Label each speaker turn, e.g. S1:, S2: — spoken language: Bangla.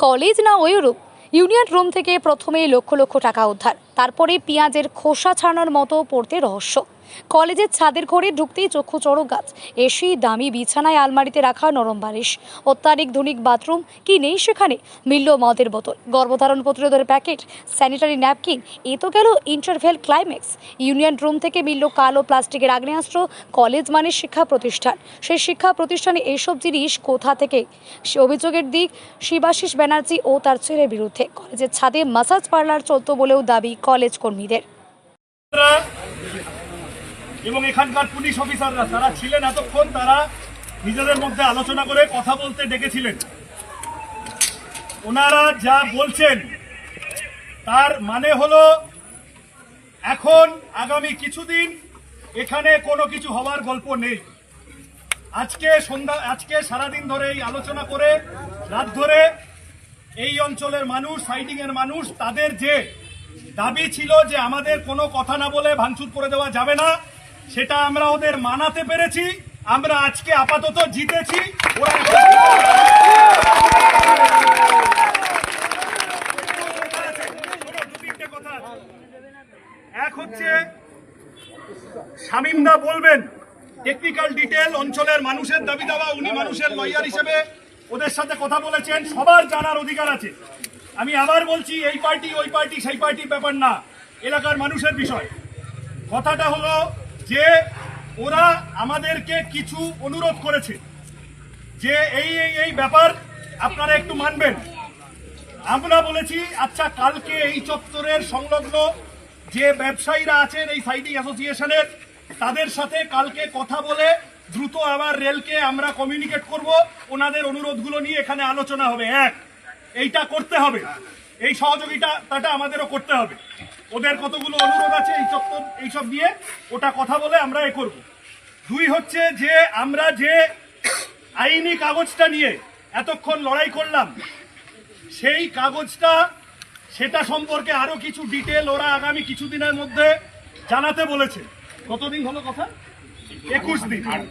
S1: কলেজ না ওইরূপ। ইউনিয়ন রুম থেকে প্রথমেই লক্ষ লক্ষ টাকা উদ্ধার, তারপরে পেঁয়াজের খোসা ছাড়ানোর মতো পড়তে রহস্য। কলেজের ছাদের ঘরে ঢুকতেই চক্ষু চড়ক গাছ, এসেই দামি বিছানায় আলমারিতে রাখা নরম বালিশ, অত্যাধিক ধনিক বাথরুম, কি নেই সেখানে? মিলল মদের বোতল, গর্ভধারণ প্রতিরোধের প্যাকেট, স্যানিটারি ন্যাপকিন। এ তো গেল ইন্টারভেল ক্লাইম্যাক্স। ইউনিয়ন রুম থেকে মিলল কালো প্লাস্টিকের আগ্নেয়াস্ত্র। কলেজ মানে শিক্ষা প্রতিষ্ঠান, সেই শিক্ষা প্রতিষ্ঠানে এইসব জিনিস কোথা থেকে? সে অভিযোগের দিক শিবাশিস ব্যানার্জি ও তার ছেলের বিরুদ্ধে। কলেজের ছাদে মাসাজ পার্লার চলত বলেও দাবি কলেজ কর্মীদের।
S2: এবং এখানকার পুলিশ অফিসাররা তারা ছিলেন এতক্ষণ, তারা নিজেদের মধ্যে আলোচনা করে কথা বলতে ডেকেছিলেন। ওনারা যা বলছেন তার মানে হলো এখন আগামী কিছুদিন এখানে কোনো কিছু হওয়ার গল্প নেই। আজকে সারাদিন ধরে এই আলোচনা করে রাত ধরে এই অঞ্চলের মানুষ, সাইডিং এর মানুষ, তাদের যে দাবি ছিল যে আমাদের কোনো কথা না বলে ভাঙচুর করে দেওয়া যাবে না, সেটা আমরা ওদের মানাতে পেরেছি। আমরা আজকে আপাতত জিতেছি। এক হচ্ছে শামীমদা বলবেন টেকনিক্যাল ডিটেল, অঞ্চলের মানুষের দাবি দেওয়া, উনি মানুষের লয়ার হিসেবে ওদের সাথে কথা বলেছেন, সবার জানার অধিকার আছে। আমি আবার বলছি, এই পার্টি ওই পার্টি সেই পার্টির ব্যাপার না, এলাকার মানুষের বিষয়। কথাটা হলো যে ওরা আমাদেরকে কিছু অনুরোধ করেছে যে এই ব্যাপার আপনারা একটু মানবেন। আমরা বলেছি আচ্ছা, কালকে এই চত্বরের সংলগ্ন যে ব্যবসায়ীরা আছেন এই সাইডিং অ্যাসোসিয়েশনের, তাদের সাথে কালকে কথা বলে দ্রুত আবার রেলকে আমরা কমিউনিকেট করব, ওনাদের অনুরোধগুলো নিয়ে এখানে আলোচনা হবে। এইটা করতে হবে, এই সহযোগিতাটা আমাদেরও করতে হবে। ওদের কতগুলো অনুরোধ আছে এই চত্বর এইসব নিয়ে, ওটা কথা বলে আমরা করব। দুই হচ্ছে যে আমরা যে আইনি কাগজটা নিয়ে এতক্ষণ লড়াই করলাম, সেই কাগজটা সেটা সম্পর্কে আরো কিছু ডিটেল ওরা আগামী কিছুদিনের মধ্যে জানাতে বলেছে। কতদিন হলো কথা? 21 দিন।